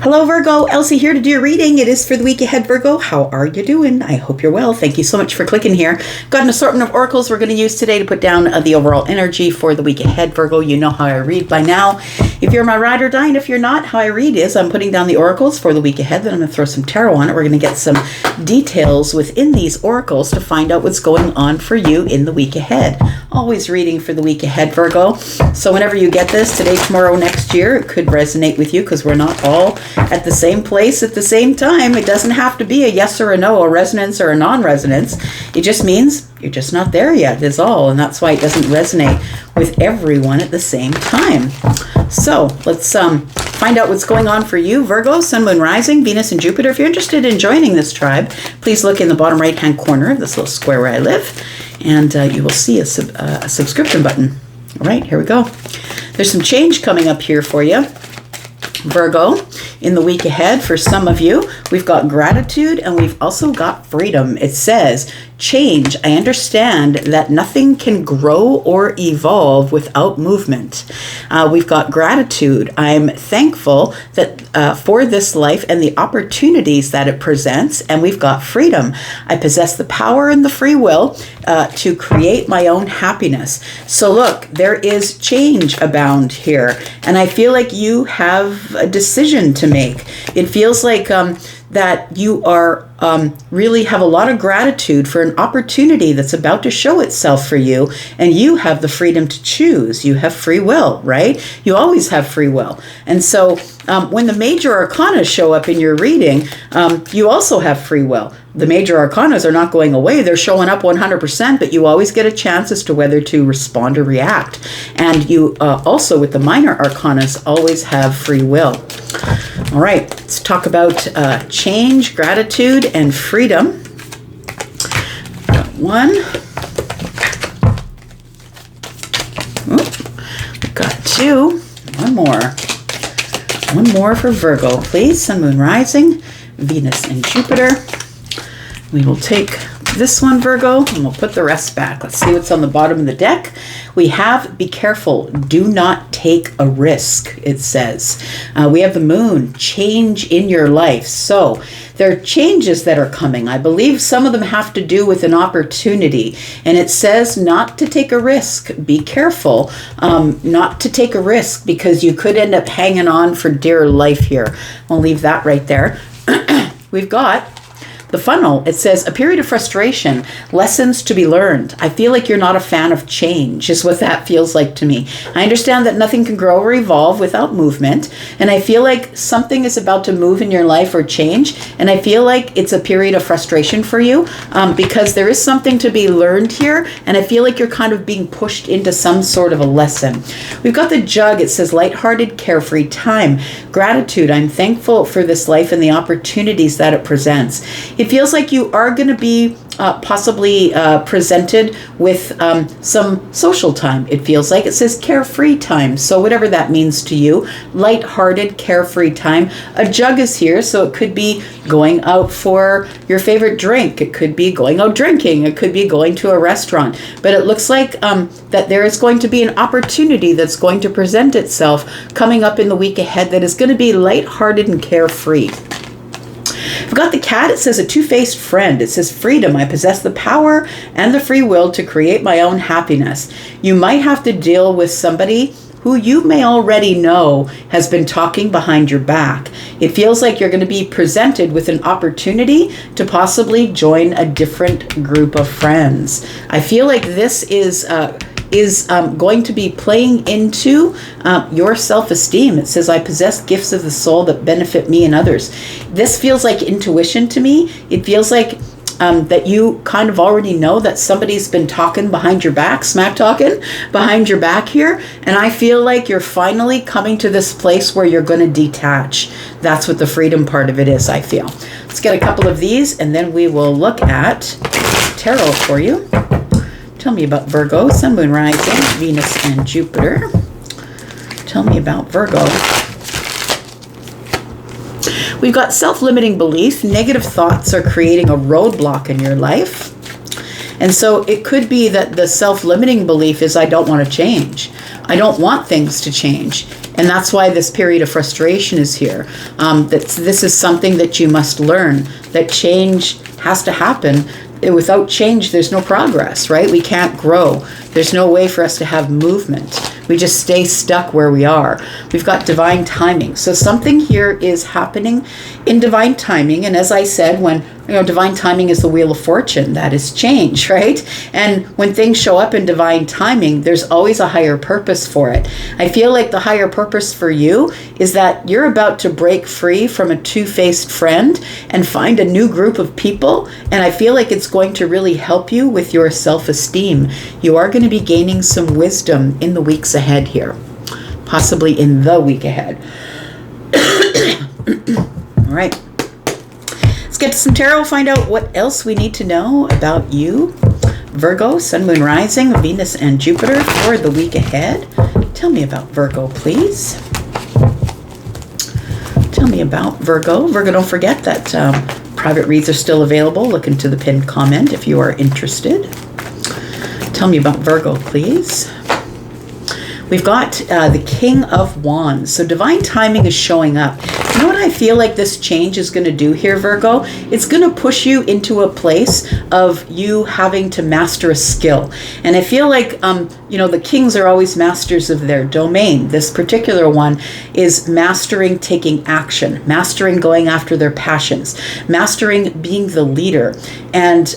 Hello, Virgo. Elsie here to do your reading. It is for the week ahead, Virgo. How are you doing? I hope you're well. Thank you so much for clicking here. Got an assortment of oracles we're going to use today to put down the overall energy for the week ahead, Virgo. You know how I read by now. If you're my ride or die, and if you're not, how I read is I'm putting down the oracles for the week ahead. Then I'm going to throw some tarot on it. We're going to get some details within these oracles to find out what's going on for you in the week ahead. Always reading for the week ahead, Virgo. So whenever you get this, today, tomorrow, next year, it could resonate with you because we're not all at the same place at the same time. It doesn't have to be a yes or a no, a resonance or a non-resonance. It just means you're just not there yet, is all. And that's why it doesn't resonate with everyone at the same time. So let's find out what's going on for you, Virgo, Sun, Moon, Rising, Venus, and Jupiter. If you're interested in joining this tribe, please look in the bottom right-hand corner of this little square where I live, and you will see a subscription button. All right, here we go. There's some change coming up here for you, Virgo, in the week ahead. For some of you, we've got gratitude and we've also got freedom. It says, change. I understand that nothing can grow or evolve without movement. We've got gratitude. I'm thankful that for this life and the opportunities that it presents. And we've got freedom. I possess the power and the free will to create my own happiness. So look, there is change abound here. And I feel like you have a decision to make. It feels like that you are really have a lot of gratitude for an opportunity that's about to show itself for you, and you have the freedom to choose. You have free will, right? You always have free will. And so when the major arcana show up in your reading, you also have free will. The major arcanas are not going away. They're showing up 100%, but you always get a chance as to whether to respond or react. And you also, with the minor arcanas, always have free will. All right, let's talk about change, gratitude, and freedom. Got one. Got two. One more. One more for Virgo, please. Sun, Moon, Rising, Venus, and Jupiter. We will take this one, Virgo, and we'll put the rest back. Let's see what's on the bottom of the deck. We have, be careful, do not take a risk, it says. We have the moon, change in your life. So there are changes that are coming. I believe some of them have to do with an opportunity. And it says not to take a risk. Be careful not to take a risk because you could end up hanging on for dear life here. I'll leave that right there. We've got the funnel. It says a period of frustration, lessons to be learned. I feel like you're not a fan of change is what that feels like to me. I understand that nothing can grow or evolve without movement. And I feel like something is about to move in your life or change. And I feel like it's a period of frustration for you because there is something to be learned here. And I feel like you're kind of being pushed into some sort of a lesson. We've got the jug. It says lighthearted, carefree time. Gratitude. I'm thankful for this life and the opportunities that it presents. It feels like you are going to be possibly presented with some social time. It feels like it says carefree time. So whatever that means to you, lighthearted, carefree time. A jug is here, so it could be going out for your favorite drink. It could be going out drinking. It could be going to a restaurant. But it looks like that there is going to be an opportunity that's going to present itself coming up in the week ahead that is going to be lighthearted and carefree. I've got the cat. It says a two-faced friend. It says freedom. I possess the power and the free will to create my own happiness. You might have to deal with somebody who you may already know has been talking behind your back. It feels like you're going to be presented with an opportunity to possibly join a different group of friends. I feel like this is going to be playing into your self-esteem. It says, I possess gifts of the soul that benefit me and others. This feels like intuition to me. It feels like that you kind of already know that somebody's been talking behind your back, smack talking behind your back here. And I feel like you're finally coming to this place where you're going to detach. That's what the freedom part of it is, I feel. Let's get a couple of these and then we will look at tarot for you. Tell me about Virgo, Sun, Moon, Rising, Venus, and Jupiter. Tell me about Virgo. We've got self-limiting belief. Negative thoughts are creating a roadblock in your life. And so it could be that the self-limiting belief is I don't want to change. I don't want things to change. And that's why this period of frustration is here. This is something that you must learn, that change has to happen. Without change, there's no progress, right? We can't grow. There's no way for us to have movement. We just stay stuck where we are. We've got divine timing. So something here is happening in divine timing. And as I said, when divine timing is the wheel of fortune, that is change, right? And when things show up in divine timing, there's always a higher purpose for it. I feel like the higher purpose for you is that you're about to break free from a two-faced friend and find a new group of people. And I feel like it's going to really help you with your self-esteem. You are going to be gaining some wisdom in the weeks ahead here, possibly in the week ahead. All right. Let's get to some tarot, find out what else we need to know about you. Virgo, Sun, Moon, Rising, Venus, and Jupiter for the week ahead. Tell me about Virgo, please. Tell me about Virgo. Virgo, don't forget that private reads are still available. Look into the pinned comment if you are interested. Tell me about Virgo, please. We've got the King of Wands. So divine timing is showing up. You know what I feel like this change is going to do here, Virgo? It's going to push you into a place of you having to master a skill. And I feel like, the kings are always masters of their domain. This particular one is mastering taking action, mastering going after their passions, mastering being the leader, and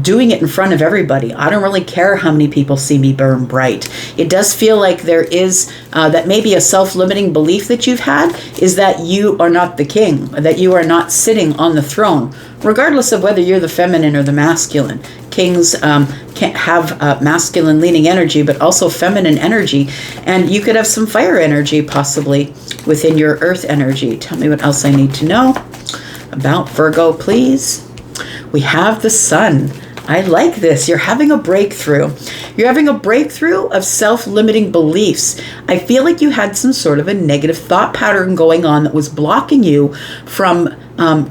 doing it in front of everybody. I don't really care how many people see me burn bright. It does feel like there is that maybe a self-limiting belief that you've had is that you are not the king, that you are not sitting on the throne, regardless of whether you're the feminine or the masculine. Kings can't have masculine leaning energy, but also feminine energy. And you could have some fire energy possibly within your earth energy. Tell me what else I need to know about Virgo, please. We have the Sun. I like this. You're having a breakthrough. You're having a breakthrough of self-limiting beliefs. I feel like you had some sort of a negative thought pattern going on that was blocking you from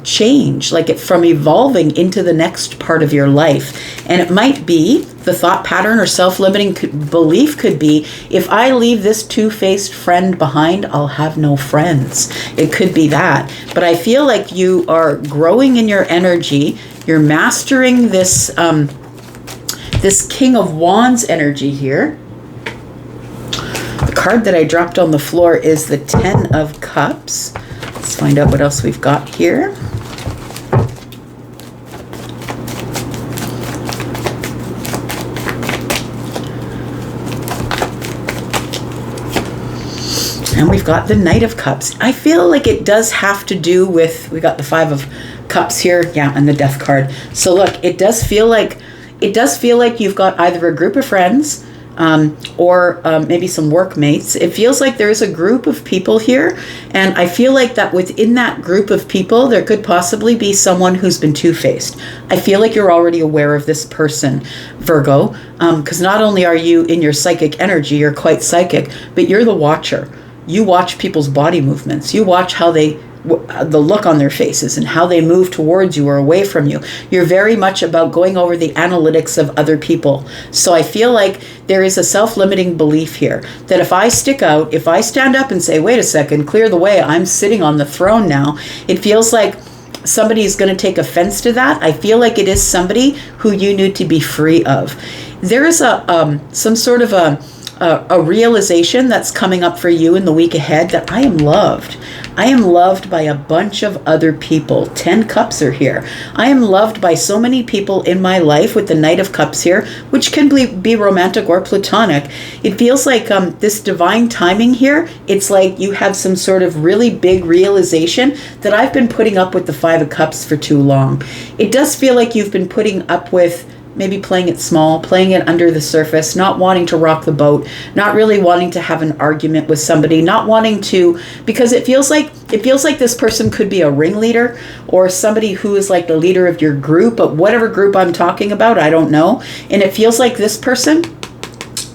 change, from evolving into the next part of your life. And it might be the thought pattern or self-limiting belief could be, if I leave this two-faced friend behind, I'll have no friends. It could be that. But I feel like you are growing in your energy. You're mastering this this King of Wands energy here. The card that I dropped on the floor is the Ten of Cups. Let's find out what else we've got here. And we've got the Knight of Cups. I feel like it does have to do with, we got the Five of Cups here, yeah, and the Death card. So look, it does feel like you've got either a group of friends or maybe some workmates. It feels like there is a group of people here, and I feel like that within that group of people, there could possibly be someone who's been two-faced. I feel like you're already aware of this person, Virgo, because not only are you in your psychic energy, you're quite psychic, but you're the watcher. You watch people's body movements. You watch how the look on their faces and how they move towards you or away from you. You're very much about going over the analytics of other people. So I feel like there is a self-limiting belief here that if I stick out, if I stand up and say, wait a second, clear the way, I'm sitting on the throne now, it feels like somebody's going to take offense to that. I feel like it is somebody who you need to be free of. There is some sort of a realization that's coming up for you in the week ahead that I am loved. I am loved by a bunch of other people. 10 cups are here. I am loved by so many people in my life with the Knight of Cups here, which can be romantic or platonic. It feels like this divine timing here, it's like you have some sort of really big realization that I've been putting up with the Five of Cups for too long. It does feel like you've been putting up with maybe playing it small, playing it under the surface, not wanting to rock the boat, not really wanting to have an argument with somebody, not wanting to, because it feels like this person could be a ringleader or somebody who is like the leader of your group, but whatever group I'm talking about, I don't know. And it feels like this person,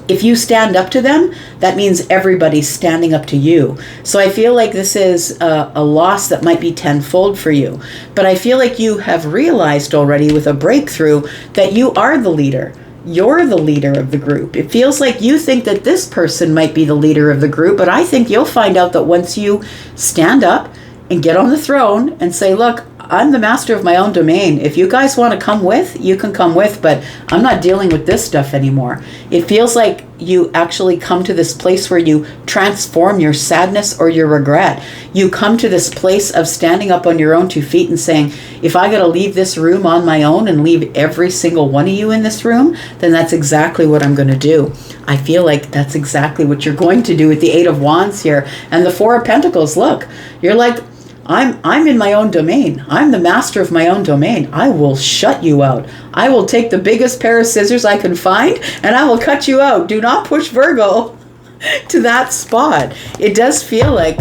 if you stand up to them, that means everybody's standing up to you. So I feel like this is a loss that might be tenfold for you. But I feel like you have realized already with a breakthrough that you are the leader. you're the leader of the group. It feels like you think that this person might be the leader of the group, but I think you'll find out that once you stand up and get on the throne and say, look, I'm the master of my own domain. If you guys want to come with, you can come with, but I'm not dealing with this stuff anymore. It feels like you actually come to this place where you transform your sadness or your regret. You come to this place of standing up on your own 2 feet and saying, if I got to leave this room on my own and leave every single one of you in this room, then that's exactly what I'm going to do. I feel like that's exactly what you're going to do with the 8 of Wands here and the 4 of Pentacles. Look, you're like, I'm in my own domain. I'm the master of my own domain. I will shut you out. I will take the biggest pair of scissors I can find and I will cut you out. Do not push Virgo to that spot. It does feel like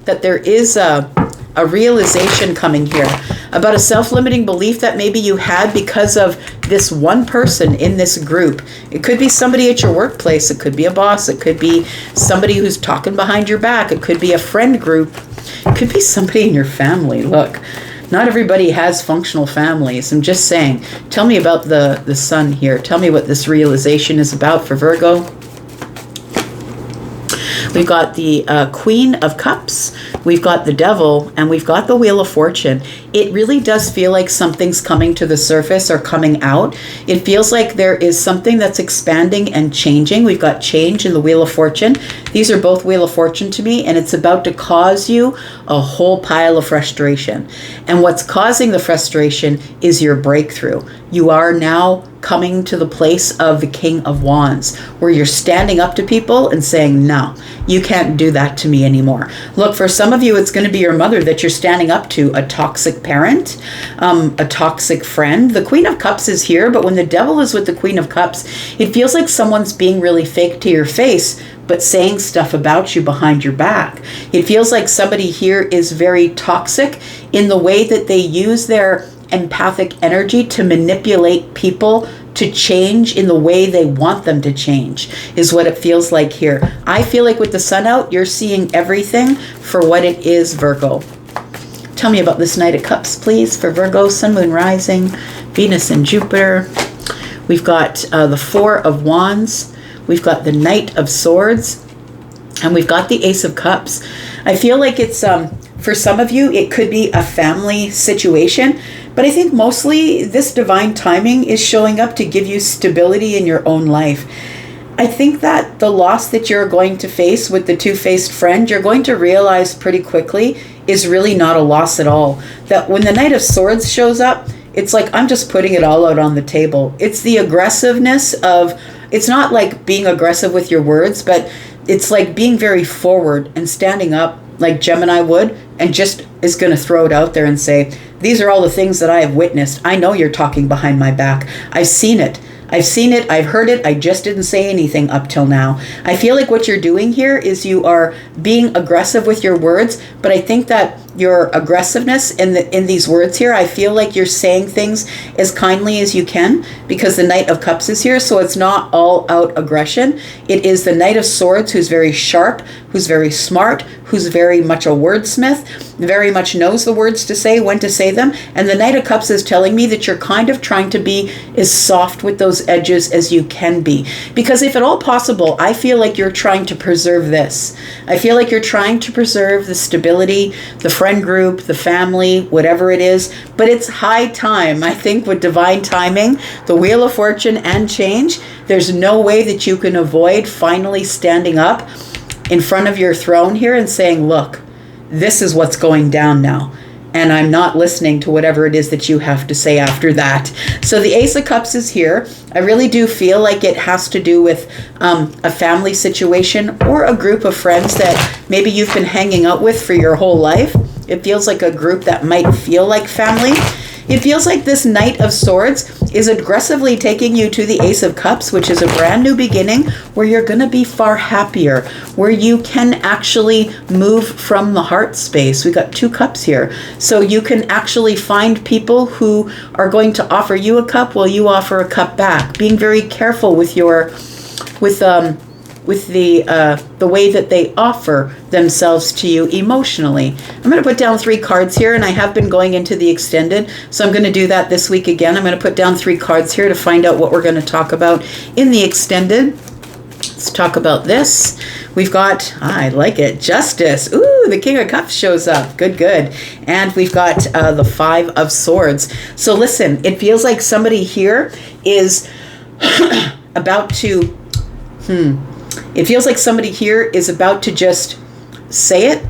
that there is a realization coming here about a self-limiting belief that maybe you had because of this one person in this group. It could be somebody at your workplace. It could be a boss. It could be somebody who's talking behind your back. It could be a friend group. It could be somebody in your family. Look, not everybody has functional families. I'm just saying. Tell me about the sun here. Tell me what this realization is about for Virgo. We've got the Queen of Cups, we've got the Devil, and we've got the Wheel of Fortune. It really does feel like something's coming to the surface or coming out. It feels like there is something that's expanding and changing. We've got change in the Wheel of Fortune. These are both Wheel of Fortune to me, and it's about to cause you a whole pile of frustration. And what's causing the frustration is your breakthrough. You are now coming to the place of the King of Wands, where you're standing up to people and saying, no, you can't do that to me anymore. Look, for some of you, it's going to be your mother that you're standing up to, a toxic parent, a toxic friend. The Queen of Cups is here, but when the Devil is with the Queen of Cups, it feels like someone's being really fake to your face, but saying stuff about you behind your back. It feels like somebody here is very toxic in the way that they use their empathic energy to manipulate people to change in the way they want them to change, is what it feels like here. I feel like with the sun out, you're seeing everything for what it is, Virgo. Tell me about this Knight of Cups, please, for Virgo, Sun, Moon, Rising, Venus, and Jupiter. We've got the 4 of Wands. We've got the Knight of Swords. And we've got the Ace of Cups. I feel like it's, for some of you, it could be a family situation. But I think mostly this divine timing is showing up to give you stability in your own life. I think that the loss that you're going to face with the two-faced friend, you're going to realize pretty quickly is really not a loss at all. That when the Knight of Swords shows up, it's like, I'm just putting it all out on the table. It's the aggressiveness of, it's not like being aggressive with your words, but it's like being very forward and standing up like Gemini would and just is going to throw it out there and say, these are all the things that I have witnessed. I know you're talking behind my back. I've seen it. I've heard it. I just didn't say anything up till now. I feel like what you're doing here is you are being aggressive with your words, but I think that your aggressiveness in these words here, I feel like you're saying things as kindly as you can because the Knight of Cups is here, so it's not all out aggression. It is the Knight of Swords who's very sharp, who's very smart, who's very much a wordsmith, very much knows the words to say, when to say them, and the Knight of Cups is telling me that you're kind of trying to be as soft with those edges as you can be. Because if at all possible, I feel like you're trying to preserve this. I feel like you're trying to preserve the stability, the friend group, the family, whatever it is. But it's high time, I think, with divine timing, the Wheel of Fortune and change, there's no way that you can avoid finally standing up in front of your throne here and saying, look, this is what's going down now. And I'm not listening to whatever it is that you have to say after that. So the Ace of Cups is here. I really do feel like it has to do with a family situation or a group of friends that maybe you've been hanging out with for your whole life. It feels like a group that might feel like family. It feels like this Knight of Swords is aggressively taking you to the Ace of Cups, which is a brand new beginning where you're going to be far happier, where you can actually move from the heart space. We got 2 cups here. So you can actually find people who are going to offer you a cup while you offer a cup back. Being very careful with your, with the way that they offer themselves to you emotionally. I'm going to put down 3 cards here, and I have been going into the extended, so I'm going to do that this week again. I'm going to put down 3 cards here to find out what we're going to talk about in the extended. Let's talk about this. We've got, I like it, Justice. Ooh, the King of Cups shows up. Good, good. And we've got the 5 of Swords. So listen, it feels like somebody here is about to, it feels like somebody here is about to just say it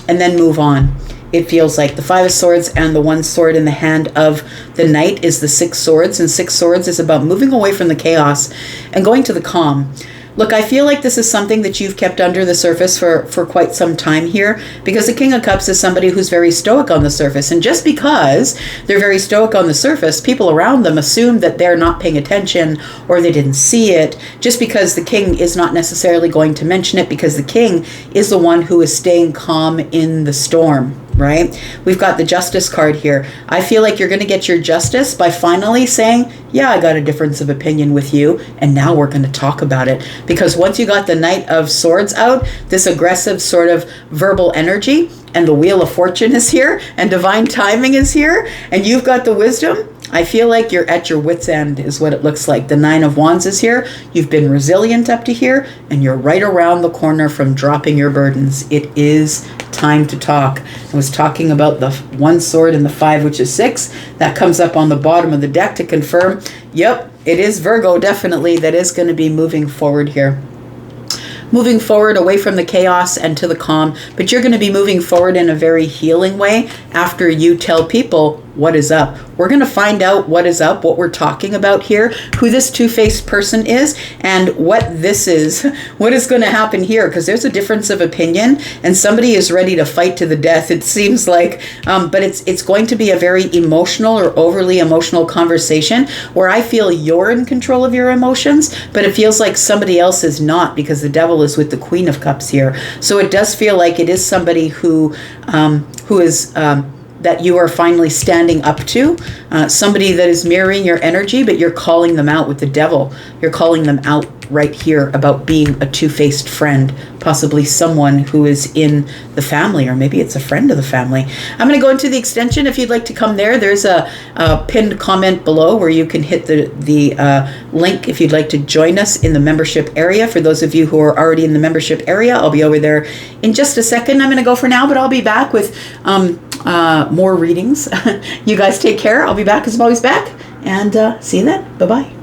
and then move on. It feels like the 5 of Swords and the 1 sword in the hand of the Knight is the 6 swords. And 6 swords is about moving away from the chaos and going to the calm. Look, I feel like this is something that you've kept under the surface for quite some time here, because the King of Cups is somebody who's very stoic on the surface. And just because they're very stoic on the surface, people around them assume that they're not paying attention or they didn't see it, just because the King is not necessarily going to mention it, because the King is the one who is staying calm in the storm. Right? We've got the Justice card here. I feel like you're going to get your justice by finally saying, yeah, I got a difference of opinion with you, and now we're going to talk about it. Because once you got the Knight of Swords out, this aggressive sort of verbal energy, and the Wheel of Fortune is here, and divine timing is here, and you've got the wisdom, I feel like you're at your wit's end is what it looks like. The 9 of Wands is here. You've been resilient up to here, and you're right around the corner from dropping your burdens. It is time to talk. I was talking about the 1 sword and the 5, which is 6. That comes up on the bottom of the deck to confirm, yep, it is Virgo, definitely, that is going to be moving forward here. Moving forward away from the chaos and to the calm, but you're going to be moving forward in a very healing way after you tell people what is up. We're going to find out what is up, what we're talking about here, who this two-faced person is, and what this is, what is going to happen here, because there's a difference of opinion, and somebody is ready to fight to the death, it seems like, but it's going to be a very emotional or overly emotional conversation where I feel you're in control of your emotions, but it feels like somebody else is not, because the Devil is with the Queen of Cups here. So it does feel like it is somebody who is that you are finally standing up to, somebody that is mirroring your energy, but you're calling them out with the Devil. You're calling them out right here about being a two-faced friend, possibly someone who is in the family, or maybe it's a friend of the family. I'm going to go into the extension. If you'd like to come there, there's a pinned comment below where you can hit the link if you'd like to join us in the membership area. For those of you who are already in the membership area, I'll be over there in just a second. I'm going to go for now, but I'll be back with more readings. You guys take care. I'll be back because I'm always back. And see you then. Bye-bye.